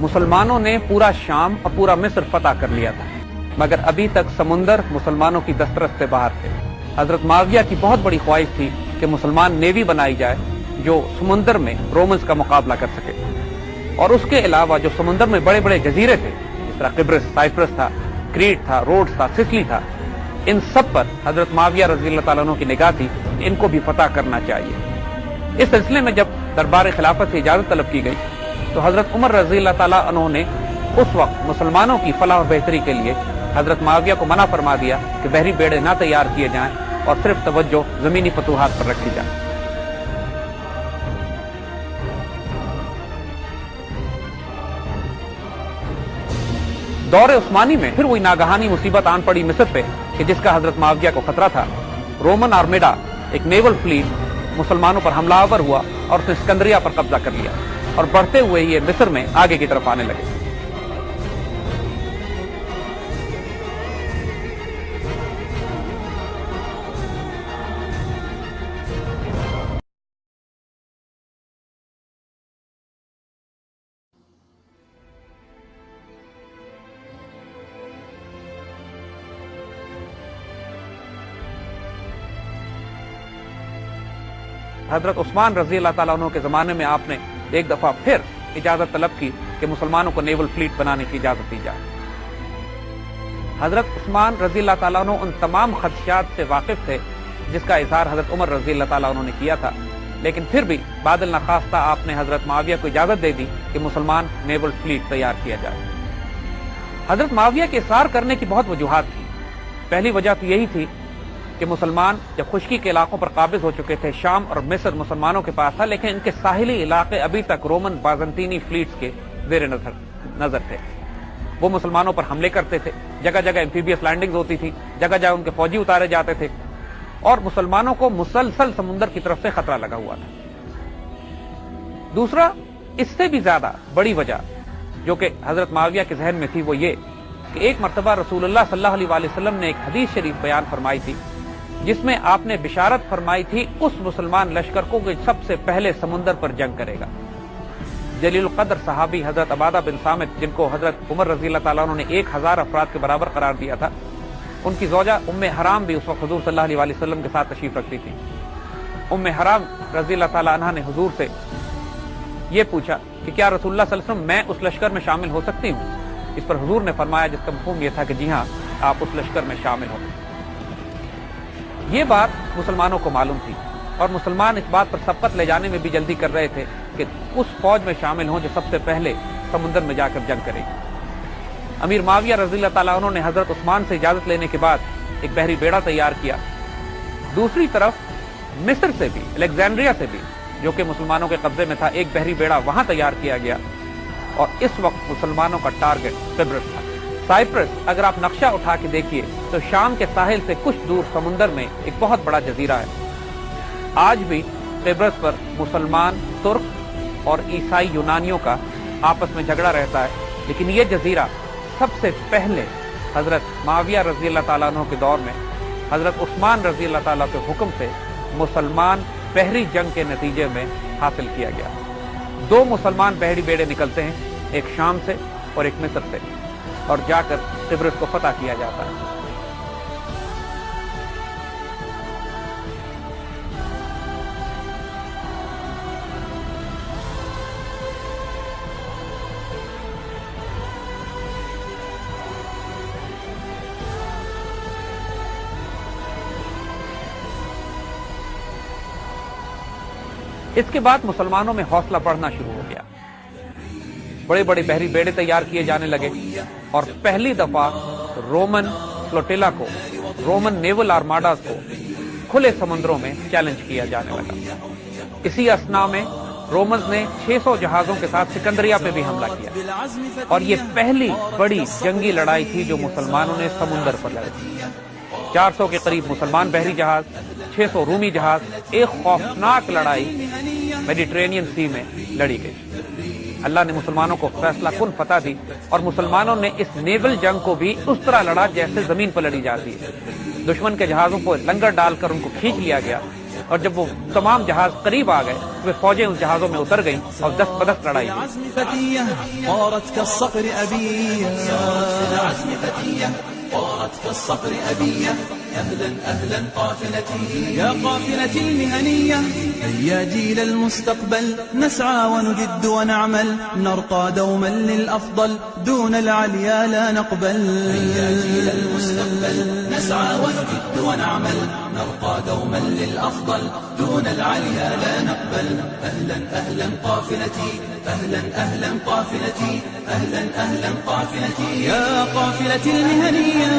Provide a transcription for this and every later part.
مسلمانوں نے پورا شام اور پورا مصر فتح کر لیا تھا، مگر ابھی تک سمندر مسلمانوں کی دسترس سے باہر تھے۔ حضرت معاویہ کی بہت بڑی خواہش تھی کہ مسلمان نیوی بنائی جائے جو سمندر میں رومنز کا مقابلہ کر سکے، اور اس کے علاوہ جو سمندر میں بڑے بڑے جزیرے تھے، جس طرح قبرص، سائپرس تھا، کریٹ تھا، روڈز تھا، سسلی تھا، ان سب پر حضرت معاویہ رضی اللہ تعالیٰ عنہ کی نگاہ تھی کہ ان کو بھی فتح کرنا چاہیے۔ اس سلسلے میں جب دربار خلافت سے اجازت طلب کی گئی تو حضرت عمر رضی اللہ تعالیٰ عنہ نے اس وقت مسلمانوں کی فلاح و بہتری کے لیے حضرت معاویہ کو منع فرما دیا کہ بحری بیڑے نہ تیار کیے جائیں اور صرف توجہ زمینی فتوحات پر رکھی جائے۔ دور عثمانی میں پھر وہی ناگہانی مصیبت آن پڑی مصر پہ کہ جس کا حضرت معاویہ کو خطرہ تھا۔ رومن آرمیڈا، ایک نیول فلیٹ، مسلمانوں پر حملہ آور ہوا اور اس نے اسکندریہ پر قبضہ کر لیا، اور بڑھتے ہوئے یہ مصر میں آگے کی طرف آنے لگے۔ حضرت عثمان رضی اللہ تعالیٰ عنہ کے زمانے میں آپ نے ایک دفعہ پھر اجازت طلب کی کہ مسلمانوں کو نیول فلیٹ بنانے کی اجازت دی جائے۔ حضرت عثمان رضی اللہ تعالیٰ عنہ ان تمام خدشات سے واقف تھے جس کا اظہار حضرت عمر رضی اللہ تعالیٰ عنہ نے کیا تھا، لیکن پھر بھی بعد النخواستہ آپ نے حضرت معاویہ کو اجازت دے دی کہ مسلمان نیول فلیٹ تیار کیا جائے۔ حضرت معاویہ کے اصرار کرنے کی بہت وجوہات تھی۔ پہلی وجہ تو یہی تھی کہ مسلمان جب خشکی کے علاقوں پر قابض ہو چکے تھے، شام اور مصر مسلمانوں کے پاس تھا، لیکن ان کے ساحلی علاقے ابھی تک رومن بازنطینی فلیٹس کے زیر نظر تھے۔ وہ مسلمانوں پر حملے کرتے تھے، جگہ جگہ ایمفیبیس لینڈنگز ہوتی تھی، جگہ جگہ ان کے فوجی اتارے جاتے تھے، اور مسلمانوں کو مسلسل سمندر کی طرف سے خطرہ لگا ہوا تھا۔ دوسرا، اس سے بھی زیادہ بڑی وجہ جو کہ حضرت معاویہ کے ذہن میں تھی وہ یہ کہ ایک مرتبہ رسول اللہ صلی اللہ علیہ وسلم نے ایک حدیث شریف بیان فرمائی تھی جس میں آپ نے بشارت فرمائی تھی اس مسلمان لشکر کو کہ سب سے پہلے سمندر پر جنگ کرے گا۔ جلیل القدر صحابی حضرت عبادہ بن صامت، جن کو حضرت عمر رضی اللہ تعالیٰ عنہ نے 1000 افراد کے برابر قرار دیا تھا، ان کی زوجہ ام حرام بھی اس وقت حضور صلی اللہ علیہ وسلم کے ساتھ تشریف رکھتی تھی۔ ام حرام رضی اللہ تعالیٰ عنہ نے حضور سے یہ پوچھا کہ کیا رسول اللہ صلی اللہ علیہ وسلم میں اس لشکر میں شامل ہو سکتی ہوں؟ اس پر حضور نے فرمایا، جس کا مفہوم یہ تھا کہ جی ہاں، آپ اس لشکر میں شامل ہوں۔ یہ بات مسلمانوں کو معلوم تھی، اور مسلمان اس بات پر سبقت لے جانے میں بھی جلدی کر رہے تھے کہ اس فوج میں شامل ہوں جو سب سے پہلے سمندر میں جا کر جنگ کرے گی۔ امیر معاویہ رضی اللہ تعالیٰ عنہ نے حضرت عثمان سے اجازت لینے کے بعد ایک بحری بیڑا تیار کیا۔ دوسری طرف مصر سے بھی، الیگزینڈریا سے بھی، جو کہ مسلمانوں کے قبضے میں تھا، ایک بحری بیڑا وہاں تیار کیا گیا، اور اس وقت مسلمانوں کا ٹارگٹ قبرص تھا۔ سائپرس اگر آپ نقشہ اٹھا کے دیکھیے تو شام کے ساحل سے کچھ دور سمندر میں ایک بہت بڑا جزیرہ ہے۔ آج بھی قبرص پر مسلمان، ترک اور عیسائی یونانیوں کا آپس میں جھگڑا رہتا ہے، لیکن یہ جزیرہ سب سے پہلے حضرت معاویہ رضی اللہ تعالیٰ عنہ کے دور میں حضرت عثمان رضی اللہ تعالیٰ کے حکم سے مسلمان بحری جنگ کے نتیجے میں حاصل کیا گیا۔ 2 مسلمان بحری بیڑے نکلتے ہیں، ایک شام سے اور ایک مصر سے، اور جا کر قبرص کو فتح کیا جاتا ہے۔ اس کے بعد مسلمانوں میں حوصلہ بڑھنا شروع ہو گیا، بڑے بڑے بحری بیڑے تیار کیے جانے لگے، اور پہلی دفعہ رومن فلوٹیلا کو، رومن نیول آرماڈاز کو کھلے سمندروں میں چیلنج کیا جانے لگا۔ اسی اثنا میں رومنز نے 600 جہازوں کے ساتھ سکندریہ پہ بھی حملہ کیا، اور یہ پہلی بڑی جنگی لڑائی تھی جو مسلمانوں نے سمندر پر لڑی۔ 400 کے قریب مسلمان بحری جہاز، 600 رومی جہاز، ایک خوفناک لڑائی میڈیٹرینین سی میں لڑی گئی۔ اللہ نے مسلمانوں کو فیصلہ کن فتح دی، اور مسلمانوں نے اس نیول جنگ کو بھی اس طرح لڑا جیسے زمین پر لڑی جاتی ہے۔ دشمن کے جہازوں کو لنگر ڈال کر ان کو کھینچ لیا گیا، اور جب وہ تمام جہاز قریب آ گئے وہ فوجیں اس جہازوں میں اتر گئیں اور دست بدست لڑائی ہوئی. أهلا أهلا قافلتي يا قافلتي المهنية هيا جيل المستقبل نسعى ونجد ونعمل نرقى دوما للأفضل دون العليا لا نقبل. هيا جيل المستقبل نسعى ونجد ونعمل نرقى دوما للأفضل دون العليا لا نقبل. أهلا أهلا قافلتي أهلا أهلا قافلتي أهلا أهلا قافلتي يا قافلتي المهنية.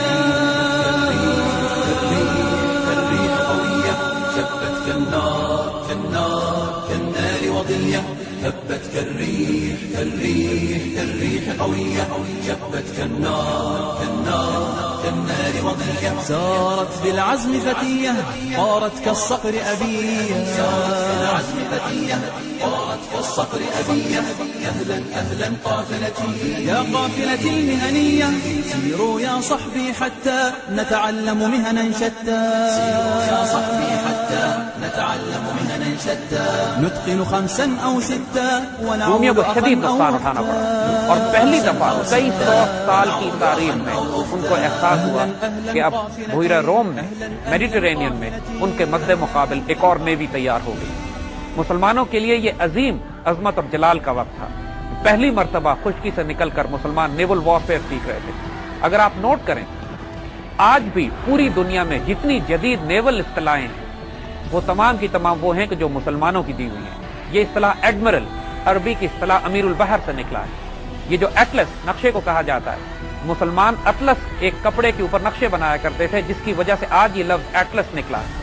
الريح قوية شبت كالنار كالنار كالنار وضية هبت كالريح كالريح كالريح قوية شبت كالنار كالنار كالنار وضية. سارت بالعزم فتية طارت كالصقر أبية. سارت بالعزم فتية طارت كالصقر أبية. أهلا أهلا قافلتي يا قافلتي المهنية سيروا يا صحبي حتى نتعلم مهنا شتى. سيروا يا صحبي حتى نتعلم مهنا شتى نتقن 5 أو 6 رومیوں کو شدید نقصان اٹھانا پڑا اور پہلی دفعہ کئی 100 سال کی تاریخ میں ان کو احساس ہوا کہ اب بحیرہ روم میں میڈیٹرینین میں ان کے مد مقابل ایک اور نیوی تیار ہو گئی. مسلمانوں کے لیے یہ عظیم عظمت اور جلال کا وقت تھا. پہلی مرتبہ خشکی سے نکل کر مسلمان نیول وارفیئر سیکھ رہے تھے. اگر آپ نوٹ کریں آج بھی پوری دنیا میں جتنی جدید نیول اصطلاحیں ہیں وہ تمام کی تمام وہ ہیں کہ جو مسلمانوں کی دی ہوئی ہیں. یہ اصطلاح ایڈمرل عربی کی اصطلاح امیر البحر سے نکلا ہے. یہ جو ایٹلس نقشے کو کہا جاتا ہے مسلمان اطلس ایک کپڑے کے اوپر نقشے بنایا کرتے تھے جس کی وجہ سے آج یہ لفظ ایٹلس نکلا ہے.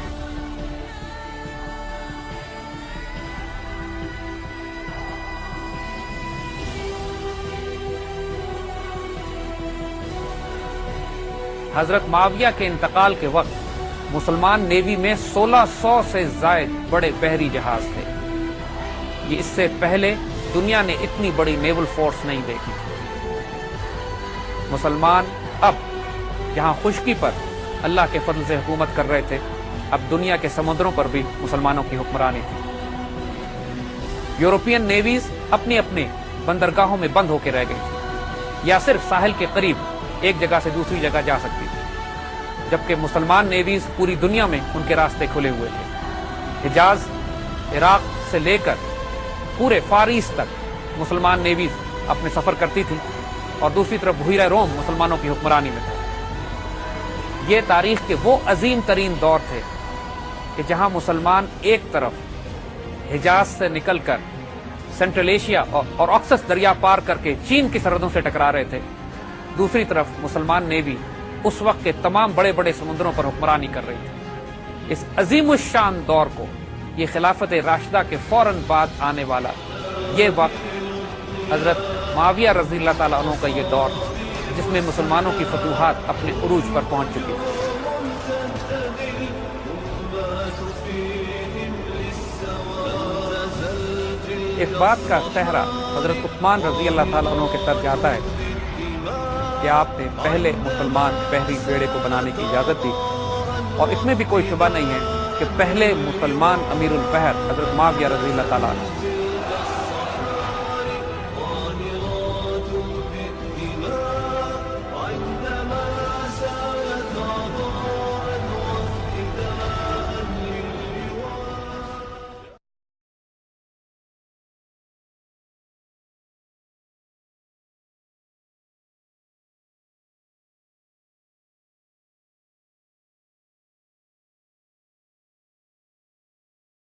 حضرت معاویہ کے انتقال کے وقت مسلمان نیوی میں 1600 سے زائد بڑے بحری جہاز تھے. یہ اس سے پہلے دنیا نے اتنی بڑی نیول فورس نہیں دیکھی. مسلمان اب جہاں خشکی پر اللہ کے فضل سے حکومت کر رہے تھے اب دنیا کے سمندروں پر بھی مسلمانوں کی حکمرانی تھی. یورپین نیویز اپنی اپنی بندرگاہوں میں بند ہو کے رہ گئی تھی یا صرف ساحل کے قریب ایک جگہ سے دوسری جگہ جا سکتی تھی جبکہ مسلمان نیویز پوری دنیا میں ان کے راستے کھلے ہوئے تھے. حجاز عراق سے لے کر پورے فارس تک مسلمان نیویز اپنے سفر کرتی تھی اور دوسری طرف بحیرہ روم مسلمانوں کی حکمرانی میں تھا. یہ تاریخ کے وہ عظیم ترین دور تھے کہ جہاں مسلمان ایک طرف حجاز سے نکل کر سینٹرل ایشیا اور آکسس دریا پار کر کے چین کی سرحدوں سے ٹکرا رہے تھے، دوسری طرف مسلمان نیوی اس وقت کے تمام بڑے بڑے سمندروں پر حکمرانی کر رہی تھی. اس عظیم الشان دور کو یہ خلافت راشدہ کے فوراً بعد آنے والا یہ وقت حضرت معاویہ رضی اللہ تعالیٰ عنہ کا یہ دور جس میں مسلمانوں کی فتوحات اپنے عروج پر پہنچ چکی تھی. اس بات کا صحرا حضرت عثمان رضی اللہ تعالیٰ عنہ کے سر جاتا ہے کہ آپ نے پہلے مسلمان بحری بیڑے کو بنانے کی اجازت دی اور اس میں بھی کوئی شبہ نہیں ہے کہ پہلے مسلمان امیر البحر حضرت معاویہ رضی اللہ تعالیٰ عنہ